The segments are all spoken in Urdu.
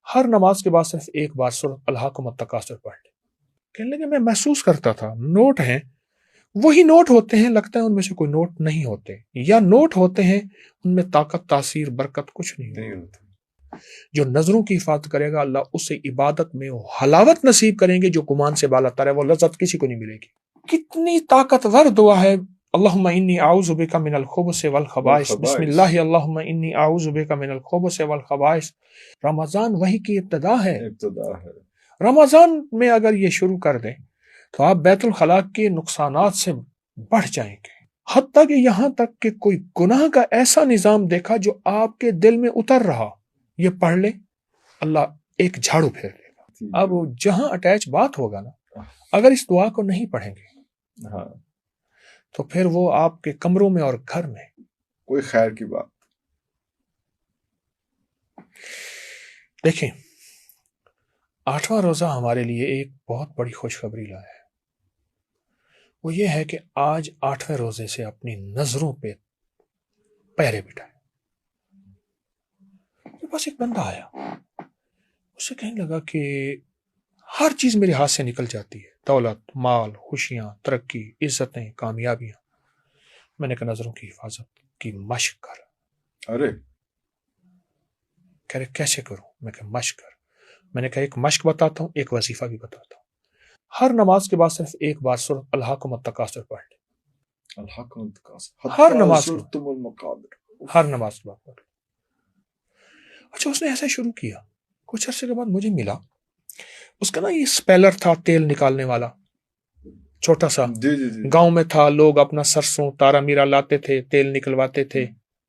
ہر نماز کے بعد صرف ایک بار سورۃ الہاکم التکاثر پڑھ لیں۔ کہنے لگے میں محسوس کرتا تھا نوٹ ہیں، وہی نوٹ ہوتے ہیں، لگتا ہے ان میں سے کوئی نوٹ نہیں ہوتے، یا نوٹ ہوتے ہیں ان میں طاقت، تاثیر، برکت کچھ نہیں ہوتی۔ جو نظروں کی حفاظت کرے گا اللہ اسے عبادت میں حلاوت نصیب کریں گے جو گمان سے بالا تر ہے، وہ لذت کسی کو نہیں ملے گی۔ کتنی طاقتور دعا ہے، اللہم انی اعوذ بک من الخبث والخبائث، بسم اللہ اللہم انی اعوذ بک من الخبث والخبائث۔ رمضان وحی کی ابتدا ہے۔ رمضان میں اگر یہ شروع کر دیں تو آپ بیت الخلاء کے نقصانات سے بڑھ جائیں گے، حتیٰ کہ یہاں تک کہ کوئی گناہ کا ایسا نظام دیکھا جو آپ کے دل میں اتر رہا، یہ پڑھ لیں اللہ ایک جھاڑو پھیر لے گا۔ اب جہاں اٹیچ بات ہوگا نا، اگر اس دعا کو نہیں پڑھیں گے تو پھر وہ آپ کے کمروں میں اور گھر میں کوئی خیر کی بات۔ دیکھیں، 8واں روزہ ہمارے لیے ایک بہت بڑی خوشخبری لایا ہے۔ وہ یہ ہے کہ آج 8ویں روزے سے اپنی نظروں پہ پہرے بٹھائے۔ میرے پاس ایک بندہ آیا، اس سے کہنے لگا کہ ہر چیز میرے ہاتھ سے نکل جاتی ہے، دولت، مال، خوشیاں، ترقی، عزتیں، کامیابیاں۔ میں نے کہا نظروں کی حفاظت کی مشق کر۔ ارے کہہ رہے کیسے کروں؟ میں کہا مشق کر۔ میں نے کہا ایک مشق بتاتا ہوں، ایک وظیفہ بھی بتاتا ہوں۔ ہر نماز کے بعد صرف ایک بار سورۃ الہاکم التکاثر پڑھ لیں۔ الحاکم التکاثر ہر نماز کے زرتم المقابر، ہر نماز کے بعد پڑھ لیں۔ اچھا، اس نے ایسا شروع کیا، کچھ عرصے کے بعد مجھے ملا اس کا نا یہ اسپیلر تھا تیل نکالنے والا، چھوٹا سا، جی گاؤں میں تھا، لوگ اپنا سرسوں تارا میرا لاتے تھے، تیل نکلواتے تھے،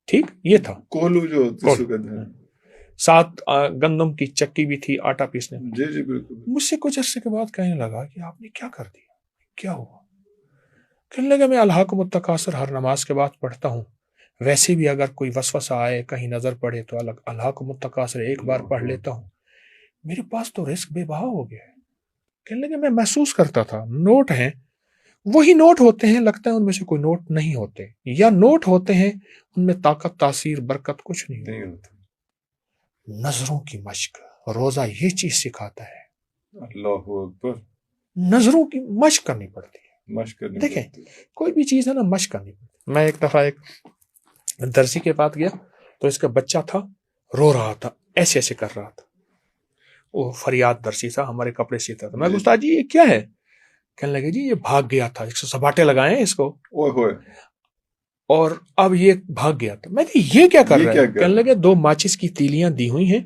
ٹھیک یہ تھا کولو جو ساتھ گندم کی چکی بھی تھی آٹا پیسنے۔ جی بالکل۔ مجھ سے کچھ عرصے کے بعد کہنے لگا کہ آپ نے کیا کر دیا، کیا ہوا؟ کہنے لگا میں الہاکم التکاثر ہر نماز کے بعد پڑھتا ہوں، ویسے بھی اگر کوئی وسوسہ آئے، کہیں نظر پڑے تو الہاکم التکاثر ایک بار پڑھ لیتا ہوں، میرے پاس تو رزق بے بہا ہو گیا ہے۔ کہنے لگا میں محسوس کرتا تھا نوٹ ہیں، وہی نوٹ ہوتے ہیں، لگتا ہے ان میں سے کوئی نوٹ نہیں ہوتے، یا نوٹ ہوتے ہیں ان میں طاقت، تاثیر، برکت کچھ نہیں ہوتی۔ نظروں کی مشق، روزہ یہ چیز سکھاتا ہے۔ اللہ اکبر۔ نظروں کی مشق کرنی پڑتی ہے، مشق کرنی دیکھیں پڑتی ہے۔ کوئی بھی چیز ہے نا مشق کرنی پڑتی ہے۔ میں ایک دفعہ ایک درزی کے پاس گیا تو اس کا بچہ تھا، رو رہا تھا، ایسے ایسے کر رہا تھا، وہ فریاد درزی تھا، ہمارے کپڑے سیتا تھا۔ میں استاد جی یہ کیا ہے؟ کہنے لگے جی یہ بھاگ گیا تھا، 100 لگائے ہیں اس کو، اوئے ہوئے، اور اب یہ بھاگ گیا تھا۔ میں نے یہ کیا کر رہا ہے؟ کہنے لگے 2 ماچس کی تیلیاں دی ہوئی ہیں،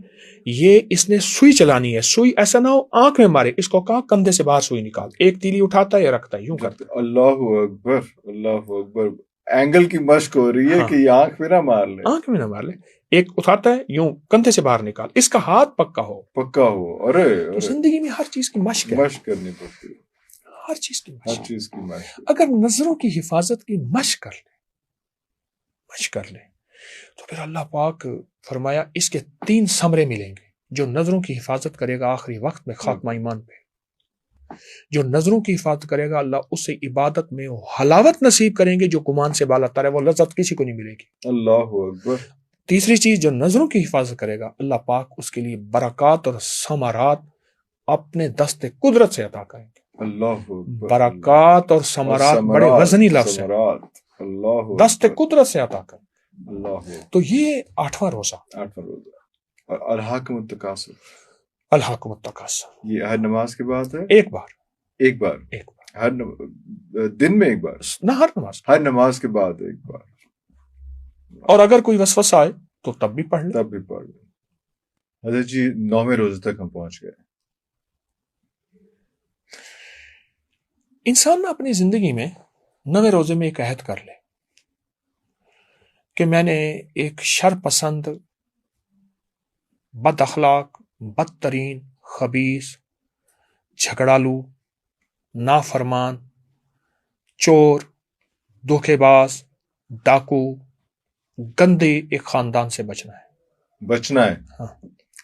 یہ اس نے سوئی چلانی ہے، سوئی ایسا نہ ہو آنکھ میں مارے، اس کو کہا کندھے سے باہر سوئی نکال، ایک تیلی اٹھاتا ہے یا رکھتا ہے، یوں کرتا ہے۔ اللہ اکبر، اللہ اکبر۔ اینگل کی مشق ہو رہی ہے کہ یہ آنکھ میں نہ مار لے، آنکھ میں نہ مار لے، ایک اٹھاتا ہے یوں کندھے سے باہر نکال، اس کا ہاتھ پکا ہو، پکا ہو۔ ارے تو زندگی میں ہر چیز کی مشق ہے، مشق کرنی پڑتی ہے، ہر چیز کی ہر مشق۔ چیز کی مشق۔ اگر نظروں کی حفاظت کی مشق کر لیں، مشق کر لیں، تو پھر اللہ پاک فرمایا اس کے 3 ثمرے ملیں گے۔ جو نظروں کی حفاظت کرے گا آخری وقت میں خاتمہ ایمان پہ، جو نظروں کی حفاظت کرے گا اللہ اسے عبادت میں حلاوت نصیب کریں گے جو گمان سے بالا تر ہے، وہ لذت کسی کو نہیں ملے گی۔ اللہ اکبر۔ تیسری چیز، جو نظروں کی حفاظت کرے گا اللہ پاک اس کے لیے برکات اور ثمرات اپنے دست قدرت سے عطا کریں گے۔ اللہ اکبر۔ برکات اور ثمرات بڑے وزنی لفظ ہیں، اللہ دست قدرت سے عطا کریں۔ اللہ۔ تو یہ 8واں روزہ، 8واں روزہ اور الحاکم التکاثر، الحاکم التکاثر، یہ ہر نماز کے بعد ہے؟ ایک بار ایک بار ہر دن میں ایک بار نہ، ہر نماز، ہر نماز کے بعد ایک بار، اور اگر کوئی وسوسہ آئے تو تب بھی پڑھ لیں۔ تب بھی پڑھ لیں۔ حضرت جی 9ویں روزے تک ہم پہنچ گئے۔ انسان اپنی زندگی میں 9ویں روزے میں ایک عہد کر لے کہ میں نے ایک شر پسند، بد اخلاق، بدترین، خبیث، جھگڑالو، نافرمان، چور، دھوکے باز، ڈاکو، گندے ایک خاندان سے بچنا ہے۔ بچنا ہے؟ ہاں۔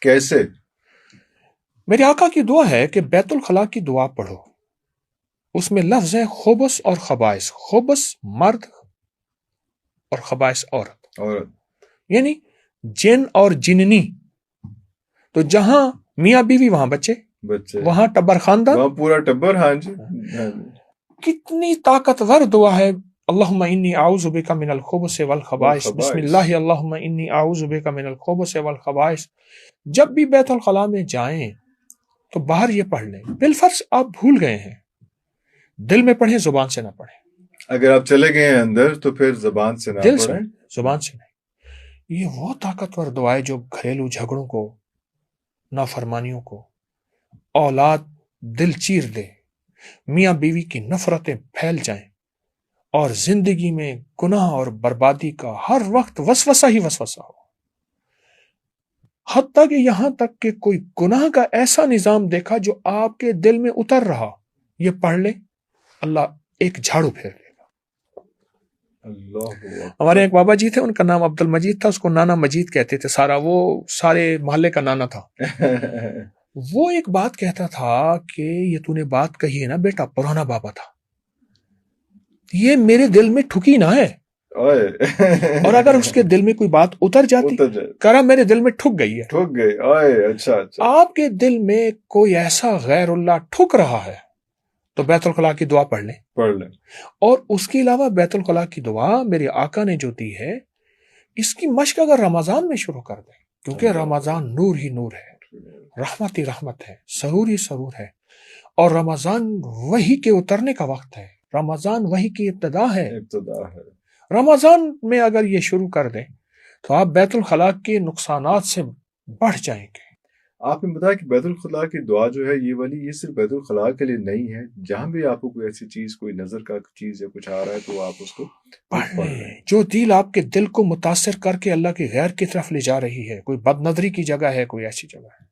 کیسے؟ میرے آقا کی دعا ہے کہ بیت الخلاء کی دعا پڑھو، اس میں لفظ ہے خبث اور خبائث، خبث مرد اور خبائث عورت، عورت، یعنی جن اور جننی تو جہاں میاں بیوی وہاں بچے، بچے، وہاں ٹبر خاندان. وہاں پورا ٹبر. ہاں جی، ہاں جی. کتنی طاقتور دعا ہے. اللہم انی اعوذ بک من الخبث والخبائث، بسم اللہ اللہم انی اعوذ بک من الخبث والخبائث. جب بھی بیت الخلاء میں جائیں تو باہر یہ پڑھ لیں. بالفرض آپ بھول گئے ہیں، دل میں پڑھیں، زبان سے نہ پڑھیں. اگر آپ چلے گئے ہیں اندر تو پھر زبان سے نہ دل سے، پڑھیں، زبان سے نہیں. یہ وہ طاقتور دعا ہے جو گھریلو جھگڑوں کو، نافرمانیوں کو، اولاد دل چیر دے، میاں بیوی کی نفرتیں پھیل جائیں، اور زندگی میں گناہ اور بربادی کا ہر وقت وسوسہ ہی وسوسہ ہو. حتیٰ کہ یہاں تک کہ کوئی گناہ کا ایسا نظام دیکھا جو آپ کے دل میں اتر رہا، یہ پڑھ لے، اللہ ایک جھاڑو پھیر لے گا. اللہ. ہمارے ایک بابا جی تھے، ان کا نام عبد المجید تھا، اس کو نانا مجید کہتے تھے. وہ سارے محلے کا نانا تھا. وہ ایک بات کہتا تھا کہ یہ تو نے بات کہی ہے نا بیٹا، پرانا بابا تھا، یہ میرے دل میں ٹھکی نہ ہے. اور اگر اس کے دل میں کوئی بات اتر جاتی، کرا میرے دل میں ٹھک گئی ہے. ٹھک گئی. اچھا اچھا. آپ کے دل میں کوئی ایسا غیر اللہ ٹھک رہا ہے تو بیت الخلاء کی دعا پڑھ لیں. پڑھ لیں. اور اس کے علاوہ بیت الخلاء کی دعا میرے آقا نے جو دی ہے، اس کی مشق اگر رمضان میں شروع کر دیں، کیونکہ رمضان نور ہی نور ہے، رحمت ہی رحمت ہے، سرور ہی سرور ہے، اور رمضان وحی کے اترنے کا وقت ہے، رمضان وحی کی ابتدا ہے. رمضان میں اگر یہ شروع کر دیں تو آپ بیت الخلاء کے نقصانات سے بڑھ جائیں گے. آپ نے بتایا کہ بیت الخلاء کی دعا جو ہے یہ والی، یہ صرف بیت الخلاء کے لیے نہیں ہے. جہاں بھی آپ کو کوئی ایسی چیز، کوئی نظر کا چیز یا کچھ آ رہا ہے تو آپ اس کو پڑھ لیں. جو دل آپ کے دل کو متاثر کر کے اللہ کی غیر کی طرف لے جا رہی ہے، کوئی بد نظری کی جگہ ہے، کوئی ایسی جگہ ہے،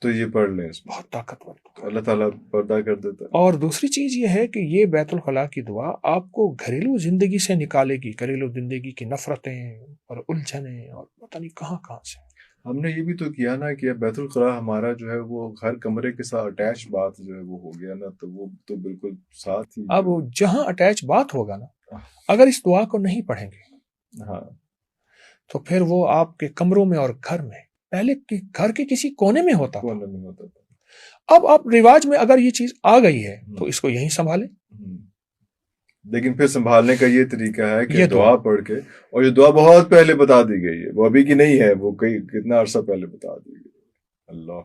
تو یہ پڑھ لیں. اس میں بہت طاقتور. اللہ تعالیٰ پردہ کر دیتا ہے. اور دوسری چیز یہ ہے کہ یہ بیت الخلاء کی دعا آپ کو گھریلو زندگی سے نکالے گی، گھریلو زندگی کی نفرتیں اور الجھنیں اور پتہ نہیں کہاں کہاں سے. ہم نے یہ بھی تو کیا نا کہ بیت الخلاء ہمارا جو ہے وہ ہر کمرے کے ساتھ اٹیچ بات جو ہے وہ ہو گیا نا، تو وہ تو بالکل ساتھ ہی. اب جہاں اٹیچ بات ہوگا نا، اگر اس دعا کو نہیں پڑھیں گے ہاں تو پھر وہ آپ کے کمروں میں اور گھر میں، پہلے گھر کے کسی کونے میں ہوتا تھا. اب آپ رواج میں اگر یہ چیز آ گئی ہے تو اس کو یہیں سنبھالیں. لیکن پھر سنبھالنے کا یہ طریقہ ہے کہ دعا پڑھ کے، اور یہ دعا بہت پہلے بتا دی گئی ہے، وہ ابھی کی نہیں ہے، وہ کتنا عرصہ پہلے بتا دی گئی. اللہ